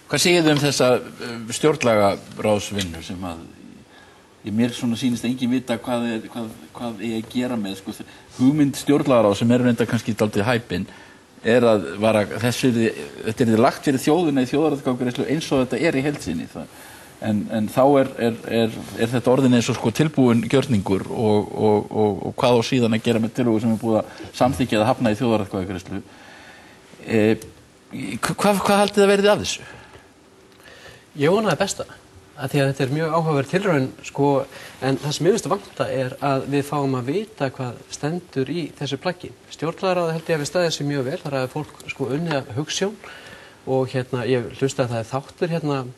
Hvað segir þið þessa stjórnlagaráðsvinnu sem að mér svona sýnist engin vita hvað eigi að gera með sko, hugmynd stjórnlagaráðs sem reynda kannski dálítið hæpinn að þetta yrði lagt fyrir þjóðina í þjóðaratkvæðagreiðslu eins og þetta í heild sinni en þá er þetta orðin eins og sko tilbúin gjörningur og hvað á síðan að gera með tillögu sem búið að samþykkja eða hafna í þjóðaratkvæðagreiðslu. Hvað haldið að verði af þessu? Ég vona það besta, að því að þetta mjög áhugaverð tilraun sko, en það sem ég finnst að vanta að við fáum að vita hvað stendur í þessu plaggi. Stjórnlagaráð held ég að við staðið sér mjög vel, þar að fólk sko unnið af hugsjón og ég hlusta að það þáttur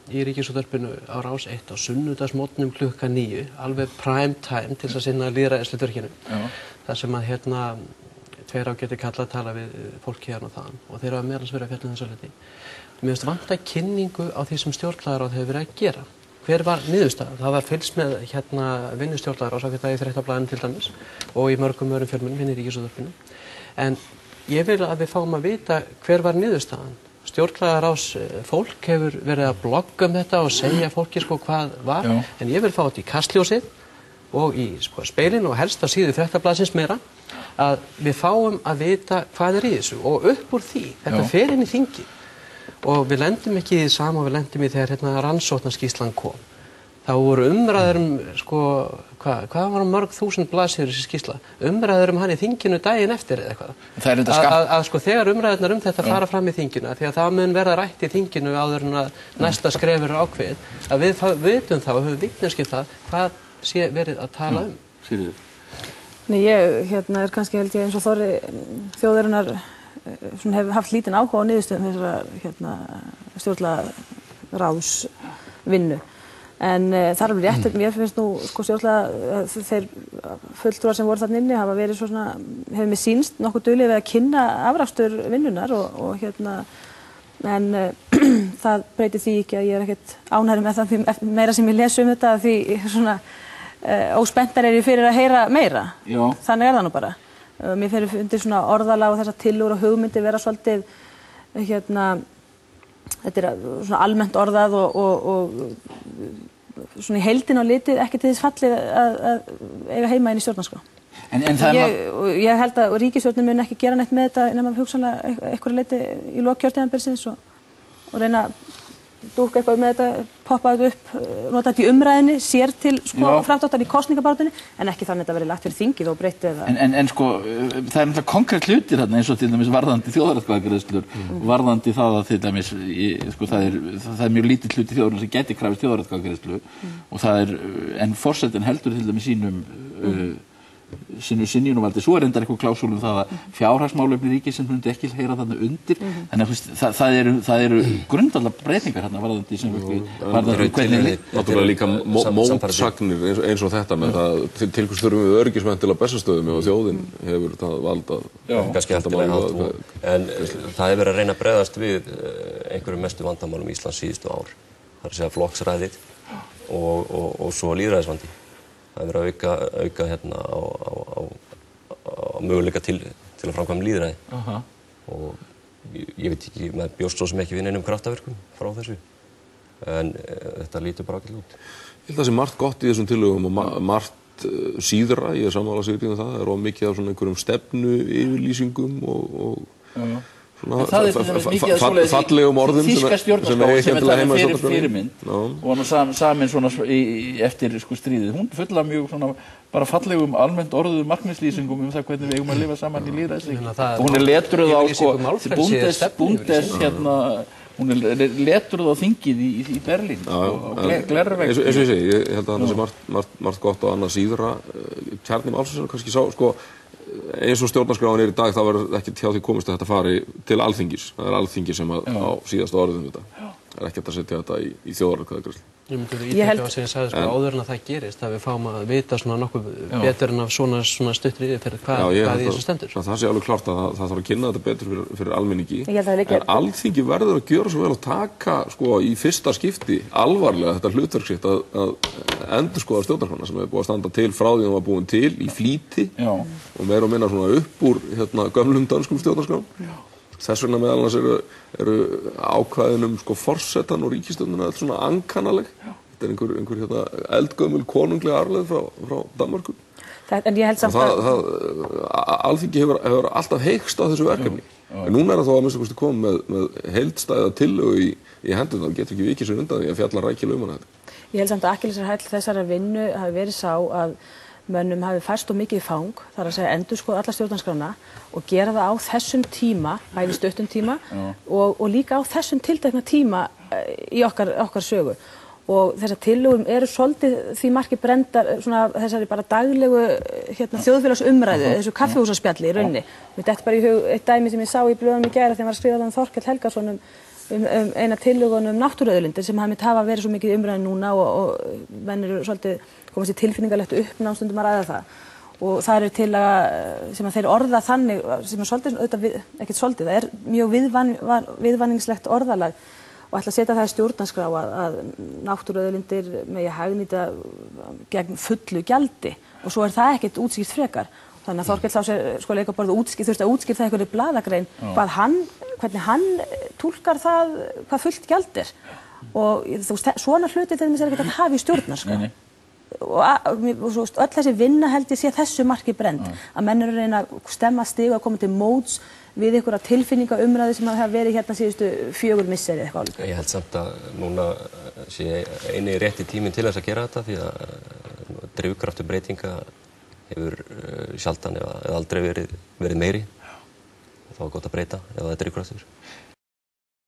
í Ríkisútvarpinu á Rás 1 á sunnudagsmorgnum klukkan 9, alveg prime time til að sinna lýðræðishlutverkinu. Það sem að tveir ágætir kalla að tala við fólki og þaðan og þeir hafa meðal verið að fjalla þessa hluti. Mér finnst vanta kynningu á því sem stjórnlagaráð hefur verið að gera. Hver var niðurstaðan? Það var fylgst með vinnu stjórnlagaráðs af þetta í Fréttablaðinu til dæmis og í mörgum öðrum fjölmiðlum í Ríkisútvarpinu. En ég vil að við fáum að vita hver var niðurstaðan. Stjórnlagaráðs fólk hefur verið að blogga þetta og segja fólki sko hvað var, en ég vil fá þetta í Kastljósið og í sko Speilin og helst á síðu Fréttablaðsins meira að við fáum að vita hvað í þessu og upp úr því, þetta fer inn í þingið. Og við lendum ekki í því sama og við lendum í þegar rannsóknarskýrslan kom. Þá voru umræður sko, hvað var mörg þúsund blaðsíður þessi skýrsla? Umræður hann í þinginu daginn eftir eða eitthvað. Að sko þegar umræðurnar þetta fara fram í þinginu, því að það mun verða rætt í þinginu áður en að næsta skref er ákveðið, að við vitum þá og höfum vitneskju hvað sé verið að tala um. Sigríður. Nei, ég kannski held ég eins og Þorri þjóðarinnar hefur haft lítinn áhuga á niðurstöðum þessara stjórnlagaráðsvinnu. En það er alveg rétt, mér finnst nú sko þeir fulltrúar sem voru þarna inni hafa verið svona, hefur mér sýnst nokkuð duglegir við að kynna afrakstur vinnunar og en það breytir því ekki að ég ekkert ánægður með það því meira sem ég lesi þetta því svona óspenntar ég fyrir að heyra meira. Já. Þannig það nú bara. Mér fyrir undir svona orðalag og þessar tillögur og hugmyndir vera svolítið þetta svona almennt orðað og svona í heildina og litið ekki til þess fallið að eiga heima inn í stjórnarskrá. Ég held að ríkisstjórnin mun ekki gera neitt með þetta nema hugsanlega einhverju leyti í lok kjörtímabilsins og reyna að dúkka eitthvað með þetta, poppa þetta upp, nota þetta í umræðinni, sér til sko frádráttar í kosningabaráttunni, en ekki þannig að þetta verið lagt fyrir þingið og breytt eða. En sko, það náttúrulega konkrétt hlutir þarna eins og til dæmis varðandi þjóðaratkvæðagreiðslur, varðandi það að til dæmis, sko það er mjög lítið hluti þjóðarinnar sem gæti krafist þjóðaratkvæðagreiðslu og það en forsetinn heldur til dæmis sínu synjunarvaldi, svo reyndar eitthvað klásúl það að fjárhagsmálefni ríkisins myndi ekki heyra þarna undir, þannig að það eru grundvallar breytingar hérna varðandi sem varðandi hvernig náttúrulega líka mótsagnir eins og þetta með það til hvers þurfum við öryggismenn til að Bessastöðum og þjóðin hefur það vald að kannski eftirlega en það hefur verið að reyna að bregðast við einhverjum mestu vandamálum Íslands síðustu ár, það er að segja flokksræðið og svo lýðræðisvandi. Það er verið að auka hérna á möguleika til að framkvæma lýðræði og ég veit ekki, maður bjóst svo sem ekki við neinum kraftaverkum frá þessu en þetta lítur bara ágætlega út. Ég held að það sé margt gott í þessum tillögum og margt síðra, ég er sammála Sigríði það er of mikið af svona einhverjum stefnu yfirlýsingum og svona fallegum orðum þýska stjórnarskrá sem er talað fyrirmynd og hann samin svona eftir sko stríðið, hún fulla mjög svona bara fallegum almennt orðuðum markmiðslýsingum það hvernig við eigum að lifa saman í lýðræði og hún letruð á sko bundes hún letruð á þingið í Berlín og glervegg eins og ég segi, ég held að það sé margt gott og annað síðra kjarni málsins kannski sá sko eins og stjórnarskráin í dag þá verður ekki hjá því komist að þetta fari til Alþingis. Það er Alþingi sem á síðasta orðið þetta. Það er ekki hægt að setja þetta í þjóðaratkvæðagreiðslu. Ég myndi ítreka að ég sagði áður en að það gerist að við fáum að vita svona nokkuð betur en af svona stuttri yfirferð hvað í þessu stendur. Það sé alveg klárt að það þarf að kynna þetta betur fyrir almenningi. En Alþingi verður að gjöra svo vel að taka sko í fyrsta skipti alvarlega þetta hlutverk sitt að endurskoða stjórnarskrána sem hefur búið að standa til frá því að var búin til í flýti og meira og minna svona upp úr gömlum dönskum stjórnarskrám. Þess vegna meðal annars eru ákvæðin sko forsetan og ríkisstjórnina allt svona ankanaleg. Þetta einhver hérna eldgömul konunglega arfleið frá Danmörku. En ég held samt Alþingi hefur alltaf heykst á þessu verkefni. En núna það þó að minnsta kosti komið með heildstæða tillögu í hendurnar, getur ekki vikið sér undan því að fjalla rækilega hana þetta. Ég held samt að Akkillesarhæll þessara vinnu hafi verið sá að mönnum hafi færst of mikið í fang, þar að segja endurskoða alla stjórnarskrána og gera það á þessum tíma, bæði stuttum tíma og líka á þessum tiltekna tíma í okkar sögu. Og þessar tillögur eru svolítið því marki brendar svona þessari bara daglegu þjóðfélagsumræðu, þessu kaffihúsaspjalli í rauninni. Þetta er bara í hug eitt dæmi sem ég sá í blöðunum í gær þegar var skrifað Þorkell Helgason um eina tillögun náttúruauðlindir sem hafa verið svo mikið umræðu núna og menn eru svolítið komast í tilfinningarlegt uppnám stundum að ræða það. Og það er tillaga sem að þeir orða þannig, sem er svolítið, ekkert svolítið, það er mjög viðvanningslegt orðalag og ætla að setja það í stjórnarskrá að náttúruauðlindir megi hagnýta gegn fullu gjaldi og svo er það ekkert útskýrt frekar. Þannig að Þorkell þá sér sko leika borð og þurfti að útskýra það einhverju blaðagrein hvernig hann túlkar það hvað fullt gjald er. Og þú veist, svona hluti þegar maður er ekkert að hafa í stjórnarskrá. Og svo öll þessi vinna held ég sé þessu marki brend. Að menn eru að reyna að stemma stig og að koma til móts við einhverja tilfinningaumræðu sem hafa verið hérna síðustu 4 misseri eitthvað álíka. Ég held samt að núna sé eini rétti tíminn til þess að gera þetta því að drifkraftur breytinga hefur sjaldan eða aldrei verið meiri og þá er gott að breyta ef það er drifkraftur.